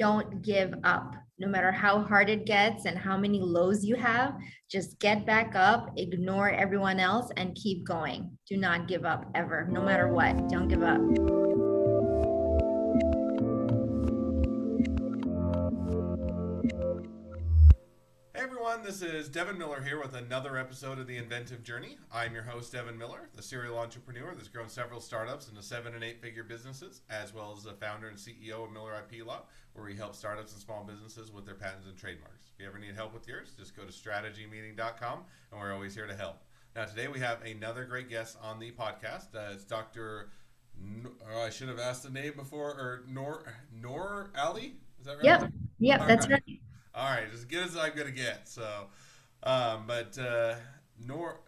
don't give up. No matter how hard it gets and how many lows you have, just get back up, ignore everyone else, and keep going. Do not give up ever, no matter what. Don't give up. Hey everyone, this is Devin Miller here with another episode of the Inventive Journey. I'm your host, Devin Miller, the serial entrepreneur that's grown several startups into 7 and 8 figure businesses, as well as the founder and CEO of Miller IP Law, where we help startups and small businesses with their patents and trademarks. If you ever need help with yours, just go to strategymeeting.com, and we're always here to help. Now, today we have another great guest on the podcast. It's Dr. I should have asked the name before, or Noor Ali? Is that right? Yep. Yep. All That's right. right. All right, as good as I'm gonna get. So, but Noor,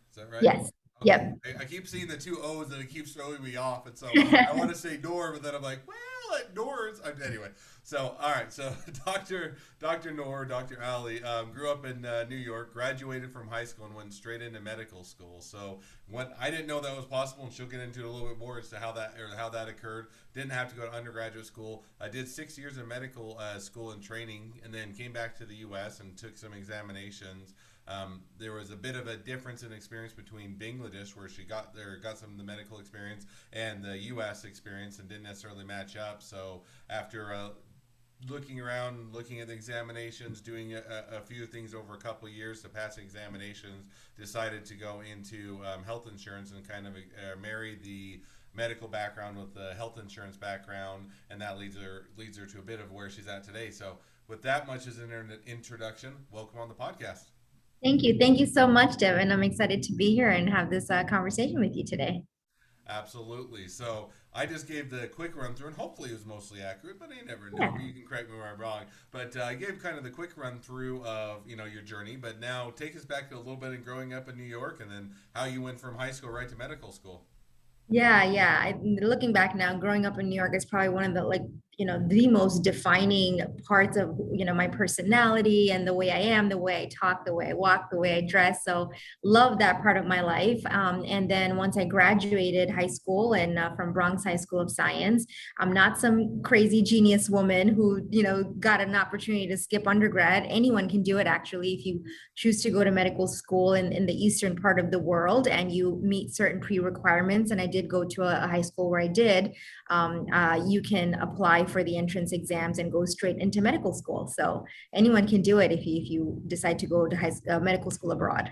is that right? Yes. Okay, Yep. I keep seeing the two O's and it keeps throwing me off, and so I want to say Noor, but then I'm like, well, at Noor's. Anyway, so all right, so Dr. Noor, Dr. Ali, grew up in New York, graduated from high school, and went straight into medical school. So what I didn't know that was possible, and she'll get into it a little bit more as to how that occurred. Didn't have to go to undergraduate school. I did 6 years in medical school and training, and then came back to the U.S. and took some examinations. There was a bit of a difference in experience between Bangladesh, where she got some of the medical experience, and the U.S. experience, and didn't necessarily match up. So after looking around, looking at the examinations, doing a few things over a couple of years to pass examinations, decided to go into health insurance and kind of marry the medical background with the health insurance background, and that leads her to a bit of where she's at today. So with that much as an introduction, welcome on the podcast. Thank you. Thank you so much, Devin. I'm excited to be here and have this conversation with you today. Absolutely. So I just gave the quick run through, and hopefully it was mostly accurate, but you never know. Yeah. You can correct me where I'm wrong. But I gave kind of the quick run through of your journey. But now take us back to a little bit in growing up in New York, and then how you went from high school right to medical school. Yeah, yeah. Looking back now, growing up in New York is probably one of the the most defining parts of, my personality and the way I am, the way I talk, the way I walk, the way I dress. So love that part of my life. And then once I graduated high school and from Bronx High School of Science, I'm not some crazy genius woman who, got an opportunity to skip undergrad. Anyone can do it actually if you choose to go to medical school in the eastern part of the world and you meet certain pre-requirements. And I did go to a high school where I did. You can apply for the entrance exams and go straight into medical school. So anyone can do it if you decide to go to medical school abroad.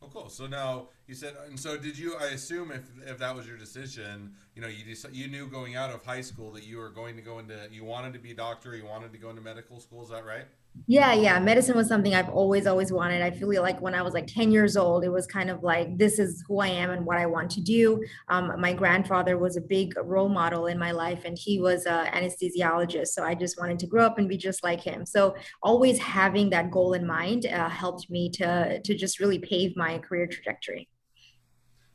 Oh, cool. So now you said, and so did you? I assume if that was your decision, you knew going out of high school that you were going to go into, you wanted to be a doctor, you wanted to go into medical school. Is that right? Yeah, yeah. Medicine was something I've always wanted. I feel like when I was like 10 years old, it was kind of like, this is who I am and what I want to do. My grandfather was a big role model in my life, and he was an anesthesiologist. So I just wanted to grow up and be just like him. So always having that goal in mind helped me to just really pave my career trajectory.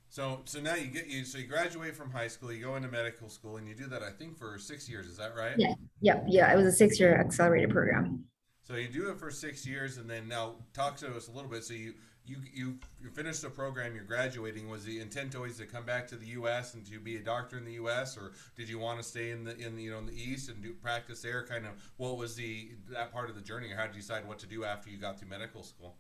So now so you graduate from high school, you go into medical school, and you do that I think for 6 years. Is that right? Yeah, yeah, yeah. It was a 6-year accelerated program. So you do it for 6 years, and then now talk to us a little bit. So you finished the program, you're graduating. Was the intent always to come back to the U.S. and to be a doctor in the U.S., or did you want to stay in the East and do practice there? Kind of what was that part of the journey, or how did you decide what to do after you got through medical school?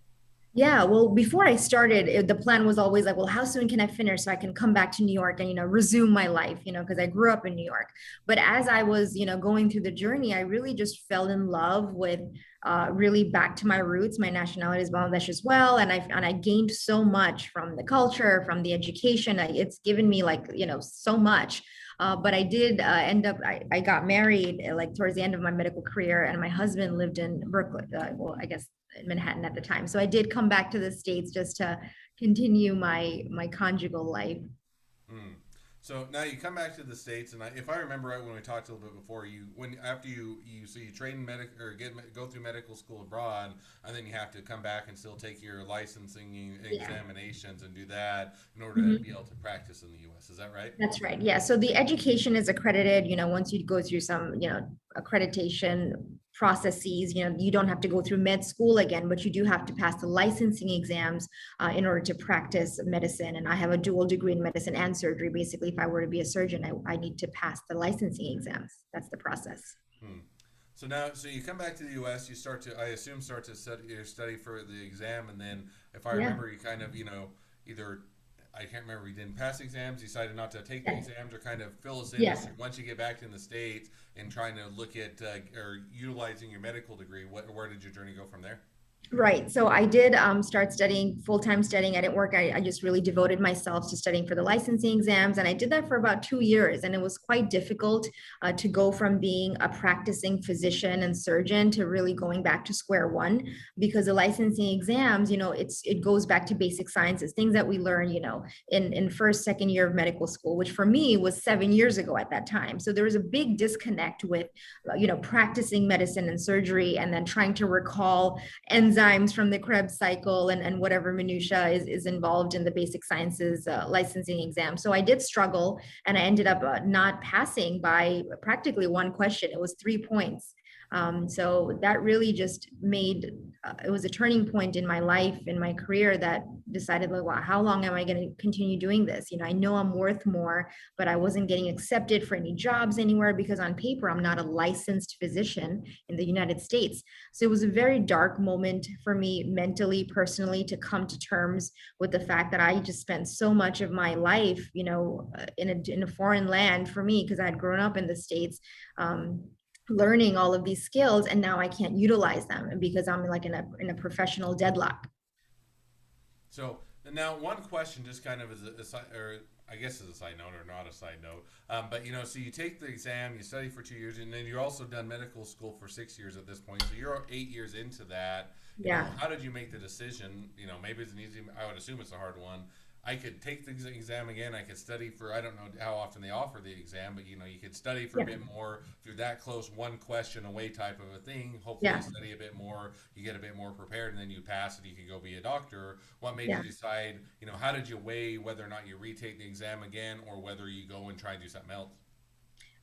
Yeah, well, before I started, the plan was always like, well, how soon can I finish so I can come back to New York and, resume my life, because I grew up in New York. But as I was, going through the journey, I really just fell in love with really back to my roots. My nationality is Bangladesh as well. And I gained so much from the culture, from the education. It's given me like, so much. But I did end up, I got married like towards the end of my medical career, and my husband lived in Berkeley, well, I guess in Manhattan at the time. So I did come back to the States just to continue my conjugal life. Hmm. So now you come back to the states, and if I remember right, when we talked a little bit before, after you train or go through medical school abroad, and then you have to come back and still take your licensing Yeah. examinations and do that in order to be Mhm. able to practice in the U.S. Is that right? That's right. Yeah. So the education is accredited, once you go through some, accreditation processes, you don't have to go through med school again, but you do have to pass the licensing exams in order to practice medicine. And I have a dual degree in medicine and surgery. Basically, if I were to be a surgeon, I need to pass the licensing exams. That's the process. Hmm. So now, so you come back to the U.S. You start to, I assume, start to study for the exam, and then, if I Yeah. remember, you kind of, either I can't remember, you didn't pass exams, decided not to take the Yes. exams, or kind of fill us in as Yes. to once you get back in the states and trying to look at or utilizing your medical degree. Where did your journey go from there? Right. So I did start studying full-time studying. I didn't work. I just really devoted myself to studying for the licensing exams. And I did that for about 2 years. And it was quite difficult to go from being a practicing physician and surgeon to really going back to square one, because the licensing exams, it goes back to basic sciences, things that we learn, in first, second year of medical school, which for me was 7 years ago at that time. So there was a big disconnect with, practicing medicine and surgery and then trying to recall enzymes from the Krebs cycle and whatever minutia is involved in the basic sciences licensing exam. So I did struggle, and I ended up not passing by practically one question. It was 3 points. So that really just made it was a turning point in my life, in my career, that decided, like, wow, how long am I going to continue doing this? I know I'm worth more, but I wasn't getting accepted for any jobs anywhere because on paper I'm not a licensed physician in the United States. So it was a very dark moment for me mentally, personally, to come to terms with the fact that I just spent so much of my life, in a foreign land for me, because I had grown up in the States. Learning all of these skills, and now I can't utilize them because I'm like in a professional deadlock. So and now, one question, just kind of as or I guess as a side note or not a side note, but so you take the exam, you study for 2 years, and then you're also done medical school for 6 years at this point. So you're 8 years into that. Yeah. How did you make the decision? Maybe it's an easy. I would assume it's a hard one. I could take the exam again. I could study for, I don't know how often they offer the exam, but you could study for a Yeah. bit more through that close one question away type of a thing. Hopefully, Yeah. you study a bit more, you get a bit more prepared, and then you pass and you can go be a doctor. What made you Yeah. decide? How did you weigh whether or not you retake the exam again, or whether you go and try and do something else?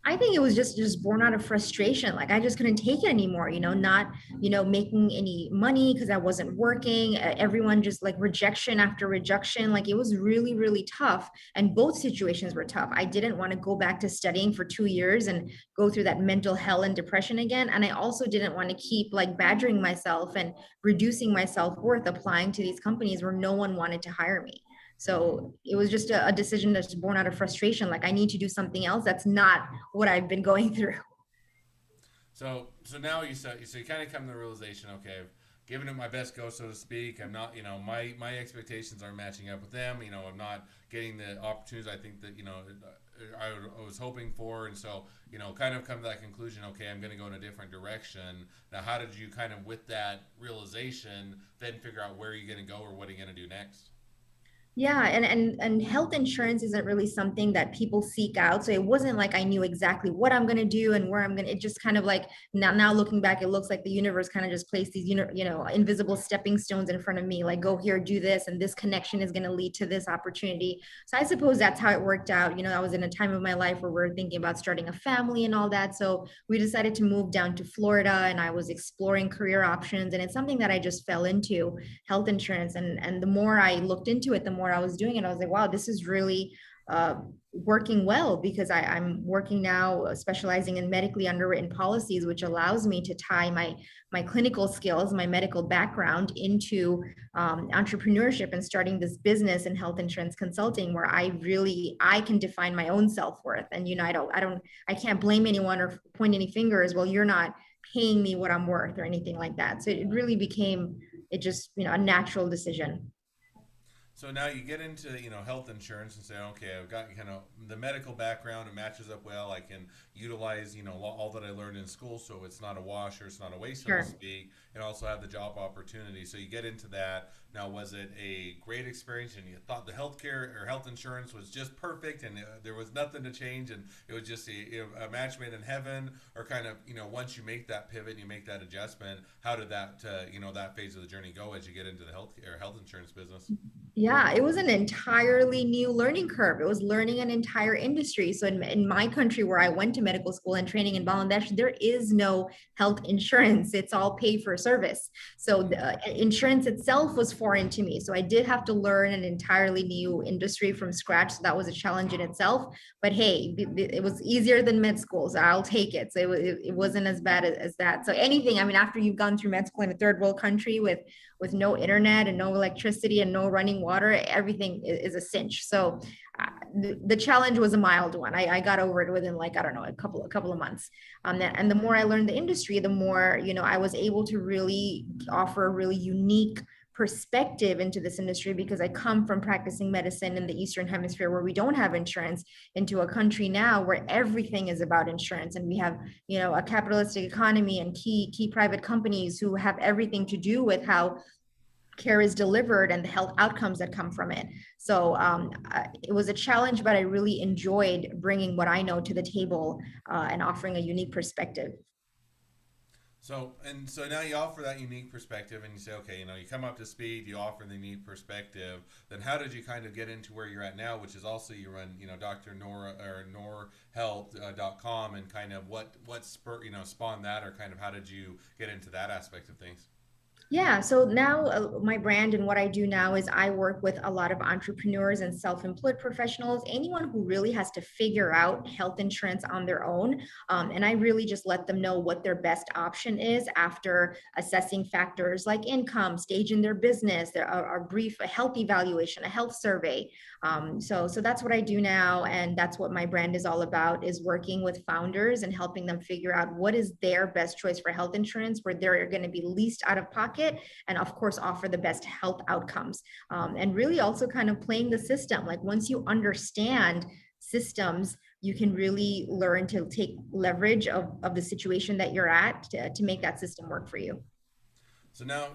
I think it was just born out of frustration. Like I just couldn't take it anymore, not, making any money because I wasn't working. Everyone just like rejection after rejection. Like it was really, really tough. And both situations were tough. I didn't want to go back to studying for 2 years and go through that mental hell and depression again. And I also didn't want to keep like badgering myself and reducing my self-worth applying to these companies where no one wanted to hire me. Mm-hmm. So it was just a decision that's born out of frustration. Like I need to do something else that's not what I've been going through. So now you kind of come to the realization, okay, I've given it my best go, so to speak. I'm not, my expectations aren't matching up with them. I'm not getting the opportunities I think that I was hoping for, and so kind of come to that conclusion. Okay, I'm going to go in a different direction. Now, how did you kind of, with that realization, then figure out where you're going to go or what are you going to do next? Yeah, and health insurance isn't really something that people seek out. So it wasn't like I knew exactly what I'm going to do and where I'm going to. It just kind of like now looking back, it looks like the universe kind of just placed these invisible stepping stones in front of me. Like go here, do this, and this connection is going to lead to this opportunity. So I suppose that's how it worked out. I was in a time of my life where we are thinking about starting a family and all that. So we decided to move down to Florida, and I was exploring career options, and it's something that I just fell into, health insurance. And the more I looked into it, the more I was doing it, I was like, wow, this is really uh, working well, because I'm working now specializing in medically underwritten policies, which allows me to tie my clinical skills, my medical background into entrepreneurship and starting this business in health insurance consulting, where I can define my own self-worth. And I can't blame anyone or point any fingers, well, you're not paying me what I'm worth or anything like that. So it really became it just a natural decision. So now you get into health insurance and say, okay, I've got kind of the medical background. It matches up well. I can utilize all that I learned in school, so it's not a wash or it's not a waste, so to Sure. speak. And also have the job opportunity. So you get into that. Now, was it a great experience, and you thought the healthcare or health insurance was just perfect, and there was nothing to change, and it was just a match made in heaven, or kind of once you make that pivot and you make that adjustment, how did that that phase of the journey go as you get into the health insurance business? Yeah, it was an entirely new learning curve. It was learning an entire industry. So in my country where I went to medical school and training in Bangladesh, there is no health insurance. It's all pay for service. So the Mm. insurance itself was foreign to me. So I did have to learn an entirely new industry from scratch. So that was a challenge in itself. But hey, it was easier than med school. So I'll take it. So it wasn't as bad as that. So anything, I mean, after you've gone through med school in a third world country with no internet and no electricity and no running water, everything is a cinch. So the challenge was a mild one. I got over it within like, I don't know, a couple of months. And the more I learned the industry, the more, I was able to really offer a really unique perspective into this industry because I come from practicing medicine in the Eastern Hemisphere where we don't have insurance into a country now where everything is about insurance. And we have, a capitalistic economy and key private companies who have everything to do with how care is delivered and the health outcomes that come from it. So it was a challenge, but I really enjoyed bringing what I know to the table and offering a unique perspective. So now you offer that unique perspective, and you say, okay, you come up to speed, you offer the unique perspective. Then how did you kind of get into where you're at now, which is also you run, Dr. Nora or norhealth.com, and kind of what spur, spawned that, or kind of how did you get into that aspect of things? Yeah, so now my brand and what I do now is I work with a lot of entrepreneurs and self-employed professionals, anyone who really has to figure out health insurance on their own. And I really just let them know what their best option is after assessing factors like income, stage in their business, a brief, a health evaluation, a health survey. So that's what I do now, and that's what my brand is all about: is working with founders and helping them figure out what is their best choice for health insurance, where they're going to be least out of pocket, and of course offer the best health outcomes. And really also kind of playing the system. Like once you understand systems, you can really learn to take leverage of the situation that you're at to make that system work for you. So now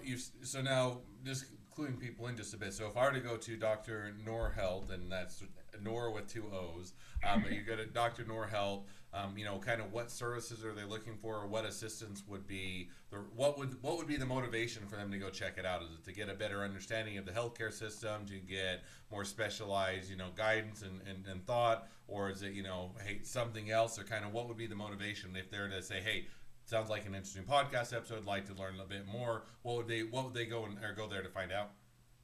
just cluing people in just a bit. So if I were to go to Dr. Noor Health, and that's Noor with two O's, but you go to Dr. Noor Health, kind of what services are they looking for, or what assistance would be what would be the motivation for them to go check it out? Is it to get a better understanding of the healthcare system, to get more specialized, guidance and thought, or is it, hey, something else, or kind of what would be the motivation if they're to say, hey, sounds like an interesting podcast episode. Like to learn a bit more. What would they go or go there to find out?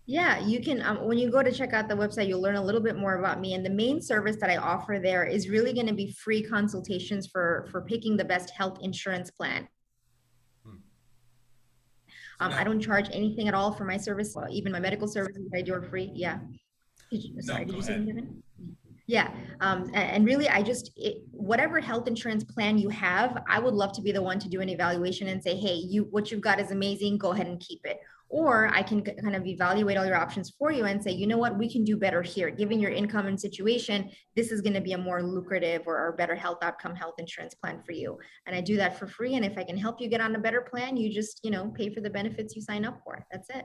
Yeah, you can, when you go to check out the website, you'll learn a little bit more about me. And the main service that I offer there is really going to be free consultations for picking the best health insurance plan. Hmm. So I now, don't charge anything at all for my service. Even my medical services that I do are free. Yeah. no, Sorry, did go you say ahead. something? Yeah. And really, whatever health insurance plan you have, I would love to be the one to do an evaluation and say, hey, what you've got is amazing. Go ahead and keep it. Or I can kind of evaluate all your options for you and say, you know what, we can do better here. Given your income and situation, this is going to be a more lucrative or better health outcome health insurance plan for you. And I do that for free. And if I can help you get on a better plan, you just, pay for the benefits you sign up for. That's it.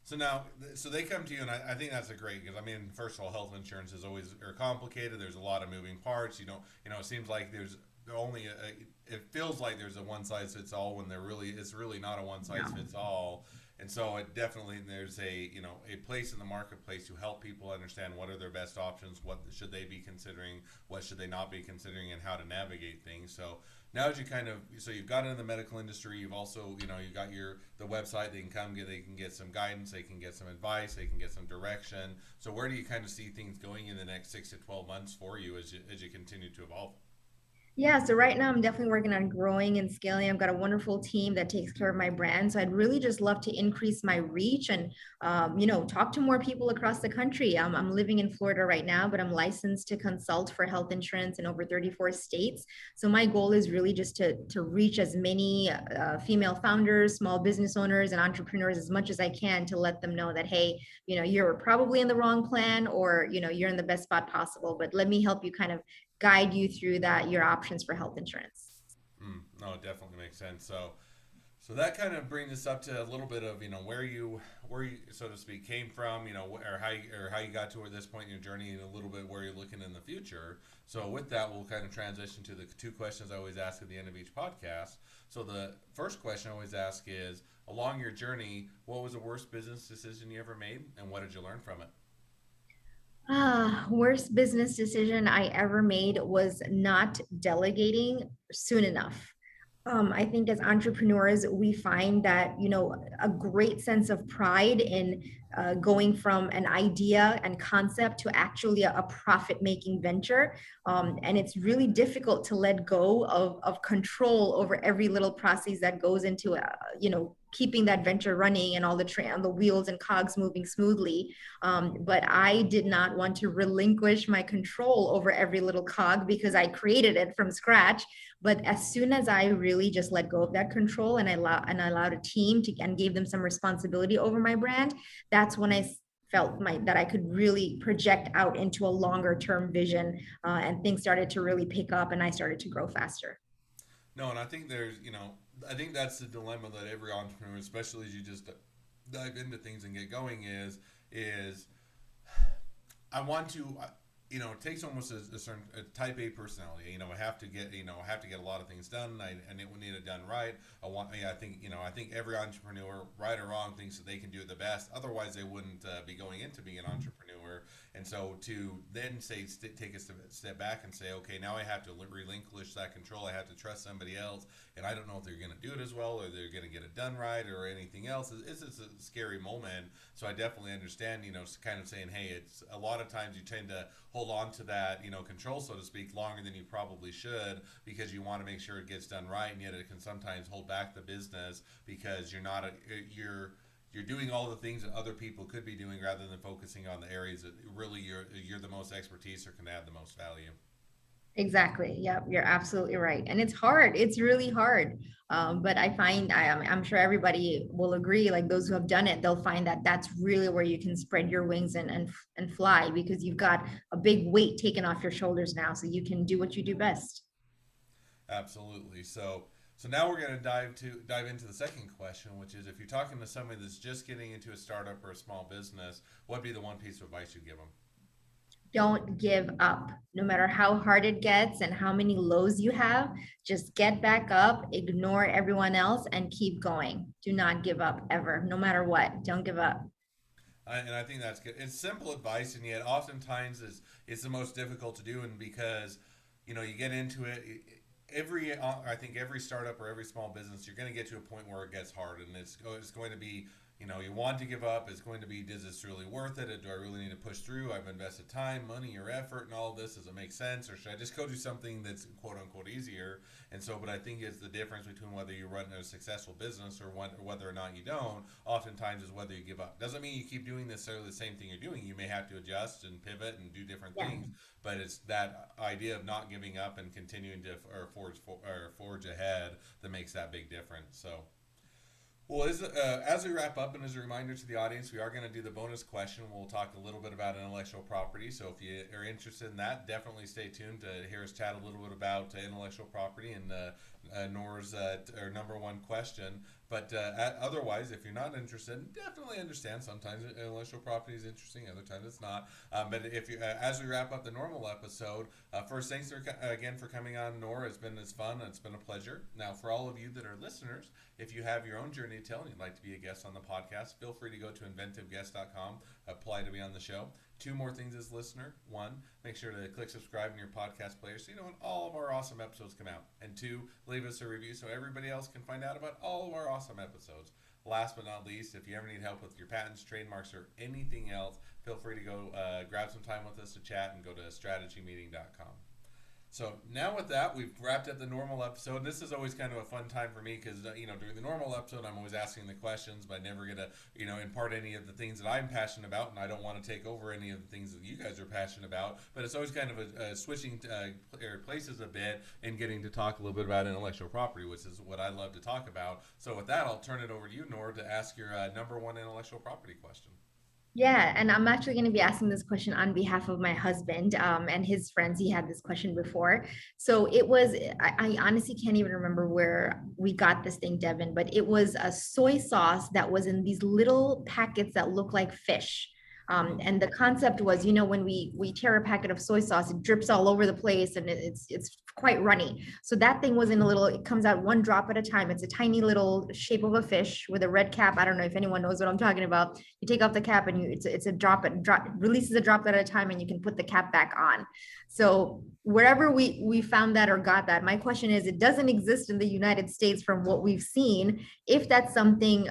So they come to you, and I think that's a great, because I mean, first of all, health insurance is always are complicated. There's a lot of moving parts. It seems like there's only it feels like there's a one size fits all when it's really not a one size Yeah. fits all. And so it definitely there's a place in the marketplace to help people understand what are their best options, what should they be considering, what should they not be considering, and how to navigate things. So now that you've got into the medical industry, you've also you got the website. They can get some guidance, they can get some advice, they can get some direction. So where do you kind of see things going in the next 6 to 12 months for you as you continue to evolve? Yeah, so right now I'm definitely working on growing and scaling. I've got a wonderful team that takes care of my brand. So I'd really just love to increase my reach and, talk to more people across the country. I'm living in Florida right now, but I'm licensed to consult for health insurance in over 34 states. So my goal is really just to reach as many female founders, small business owners, and entrepreneurs as much as I can to let them know that, hey, you're probably in the wrong plan, or, you're in the best spot possible, but let me help you kind of guide you through your options for health insurance. No, it definitely makes sense. So that kind of brings us up to a little bit of where you so to speak came from, or how you got to this point in your journey, and a little bit where you're looking in the future. So with that, we'll kind of transition to the two questions I always ask at the end of each podcast. So the first question I always ask is, along your journey, what was the worst business decision you ever made, and what did you learn from it? Worst business decision I ever made was not delegating soon enough. I think as entrepreneurs, we find that, a great sense of pride in going from an idea and concept to actually a profit-making venture. And it's really difficult to let go of control over every little process that goes into, keeping that venture running and all the wheels and cogs moving smoothly. But I did not want to relinquish my control over every little cog because I created it from scratch. But as soon as I really just let go of that control and I allowed a team to and gave them some responsibility over my brand, that's when I felt that I could really project out into a longer term vision, and things started to really pick up and I started to grow faster. No, and I think I think that's the dilemma that every entrepreneur, especially as you just dive into things and get going, is I want to, it takes almost a certain a type A personality. I have to get, I have to get a lot of things done. And it will need it done right. I think every entrepreneur, right or wrong, thinks that they can do it the best. Otherwise, they wouldn't be going into being an entrepreneur. And so to then take a step back and say, okay, now I have to relinquish that control. I have to trust somebody else, and I don't know if they're going to do it as well, or they're going to get it done right, or anything else. It's a scary moment. So I definitely understand, kind of saying, hey, it's a lot of times you tend to hold on to that, control, so to speak, longer than you probably should, because you want to make sure it gets done right, and yet it can sometimes hold back the business because you're doing all the things that other people could be doing rather than focusing on the areas that really you're the most expertise or can add the most value. Exactly. Yep. You're absolutely right. And it's hard. It's really hard. But I find I'm sure everybody will agree, like those who have done it, they'll find that that's really where you can spread your wings and fly because you've got a big weight taken off your shoulders now. So you can do what you do best. Absolutely. So now we're going to dive into the second question, which is if you're talking to somebody that's just getting into a startup or a small business, what'd be the one piece of advice you'd give them? Don't give up. No matter how hard it gets and how many lows you have, just get back up, ignore everyone else, and keep going. Do not give up ever, no matter what. Don't give up. And I think that's good. It's simple advice, and yet oftentimes it's the most difficult to do, and because you get into it. I think every startup or every small business, you're going to get to a point where it gets hard, and it's going to be, you want to give up. It's going to be, does this really worth it? Do I really need to push through? I've invested time, money, or effort, and all of this. Does it make sense, or should I just go do something that's quote unquote easier? And so, but I think it's the difference between whether you run a successful business or whether or not you don't. Oftentimes, is whether you give up. Doesn't mean you keep doing necessarily the same thing you're doing. You may have to adjust and pivot and do different Yeah. things, but it's that idea of not giving up and continuing to forge ahead that makes that big difference. So well, as we wrap up, and as a reminder to the audience, we are going to do the bonus question. We'll talk a little bit about intellectual property. So if you are interested in that, definitely stay tuned to hear us chat a little bit about intellectual property and Noor's our number one question. But otherwise, if you're not interested, definitely understand. Sometimes intellectual property is interesting, other times it's not. But if you, as we wrap up the normal episode, first, thanks again for coming on, Noor. It's fun. It's been a pleasure. Now, for all of you that are listeners, if you have your own journey to tell and you'd like to be a guest on the podcast, feel free to go to inventiveguest.com, apply to be on the show. Two more things as listener. One, make sure to click subscribe in your podcast player so you know when all of our awesome episodes come out. And two, leave us a review so everybody else can find out about all of our awesome episodes. Last but not least, if you ever need help with your patents, trademarks, or anything else, feel free to go grab some time with us to chat and go to strategymeeting.com. So now with that, we've wrapped up the normal episode. And this is always kind of a fun time for me because, during the normal episode, I'm always asking the questions, but I never get to, impart any of the things that I'm passionate about. And I don't want to take over any of the things that you guys are passionate about. But it's always kind of a switching places a bit and getting to talk a little bit about intellectual property, which is what I love to talk about. So with that, I'll turn it over to you, Noor, to ask your number one intellectual property question. Yeah, and I'm actually going to be asking this question on behalf of my husband, and his friends. He had this question before. So it was, I honestly can't even remember where we got this thing, Devin, but it was a soy sauce that was in these little packets that look like fish. And the concept was, when we tear a packet of soy sauce, it drips all over the place and it's quite runny. So that thing was in a little, it comes out one drop at a time. It's a tiny little shape of a fish with a red cap. I don't know if anyone knows what I'm talking about. You take off the cap and it's a drop, releases a drop at a time, and you can put the cap back on. So wherever we found that or got that, my question is, it doesn't exist in the United States from what we've seen. If that's something,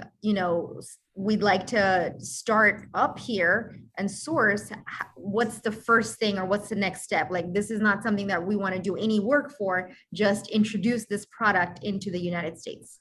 we'd like to start up here and source, what's the first thing or what's the next step? Like, this is not something that we want to do any work for, just introduce this product into the United States.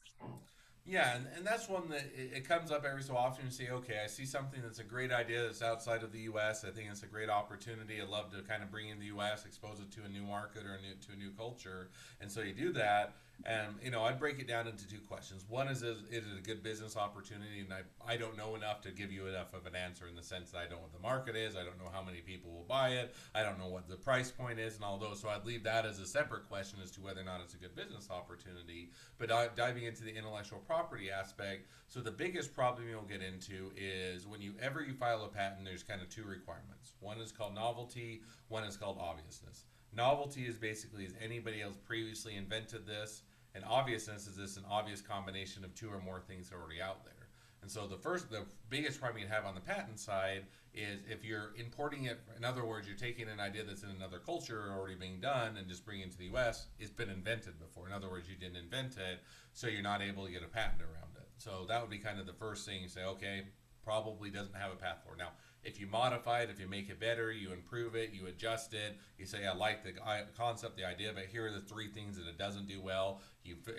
Yeah, and that's one that it comes up every so often. You say, okay, I see something that's a great idea that's outside of the U.S. I think it's a great opportunity. I'd love to kind of bring in the U.S., expose it to a new market or to a new culture. And so you do that. And, I'd break it down into two questions. One is it a good business opportunity? And I don't know enough to give you enough of an answer in the sense that I don't know what the market is. I don't know how many people will buy it. I don't know what the price point is and all those. So I'd leave that as a separate question as to whether or not it's a good business opportunity. But diving into the intellectual property aspect, so the biggest problem you'll get into is whenever you file a patent, there's kind of two requirements. One is called novelty, one is called obviousness. Novelty is basically, has anybody else previously invented this? And obviousness is this an obvious combination of two or more things already out there. And so the biggest problem you have on the patent side is if you're importing it. In other words, you're taking an idea that's in another culture already being done and just bringing it to the U.S. It's been invented before. In other words, you didn't invent it, so you're not able to get a patent around it. So that would be kind of the first thing you say. Okay, probably doesn't have a path for. Now, if you modify it, if you make it better, you improve it, you adjust it, you say, I like the concept, the idea, but here are the three things that it doesn't do well,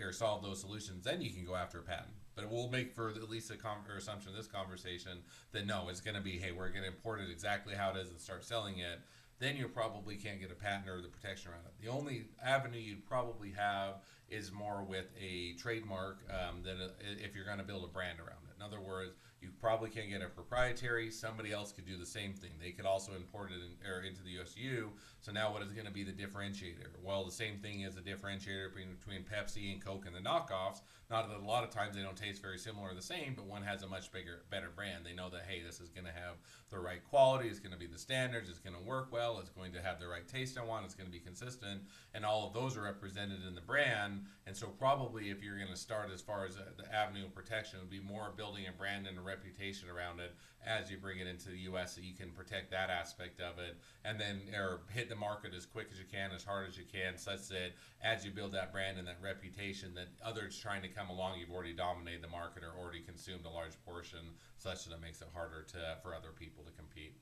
or solve those solutions, then you can go after a patent. But it will make for at least assumption of this conversation that no, it's going to be, hey, we're going to import it exactly how it is and start selling it. Then you probably can't get a patent or the protection around it. The only avenue you'd probably have is more with a trademark than if you're going to build a brand around it. In other words, you probably can't get a proprietary. Somebody else could do the same thing. They could also import it into the USU. So now what is going to be the differentiator? Well, the same thing as a differentiator between Pepsi and Coke and the knockoffs. Not that a lot of times they don't taste very similar or the same, but one has a much better brand. They know that, hey, this is going to have the right quality. It's going to be the standards. It's going to work well. It's going to have the right taste I want. It's going to be consistent. And all of those are represented in the brand. And so probably if you're going to start as far as the avenue of protection, it would be more building a brand and a reputation around it as you bring it into the U.S. so you can protect that aspect of it, and then or hit the market as quick as you can, as hard as you can, such that as you build that brand and that reputation, that others trying to come along, you've already dominated the market or already consumed a large portion, such that it makes it harder for other people to compete.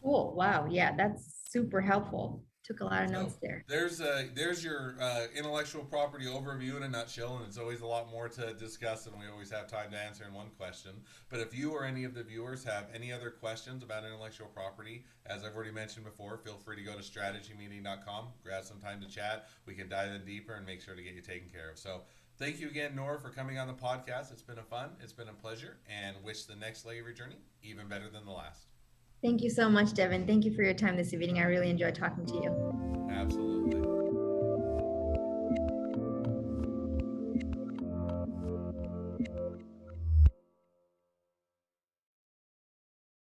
Cool. Wow. Yeah, that's super helpful. Took a lot of So notes there. there's your intellectual property overview in a nutshell, and it's always a lot more to discuss, and we always have time to answer in one question. But if you or any of the viewers have any other questions about intellectual property, as I've already mentioned before, feel free to go to strategymeeting.com, grab some time to chat. We can dive in deeper and make sure to get you taken care of. So thank you again, Noor, for coming on the podcast. It's been it's been a pleasure, and wish the next leg of your journey even better than the last. Thank you so much, Devin. Thank you for your time this evening. I really enjoyed talking to you. Absolutely.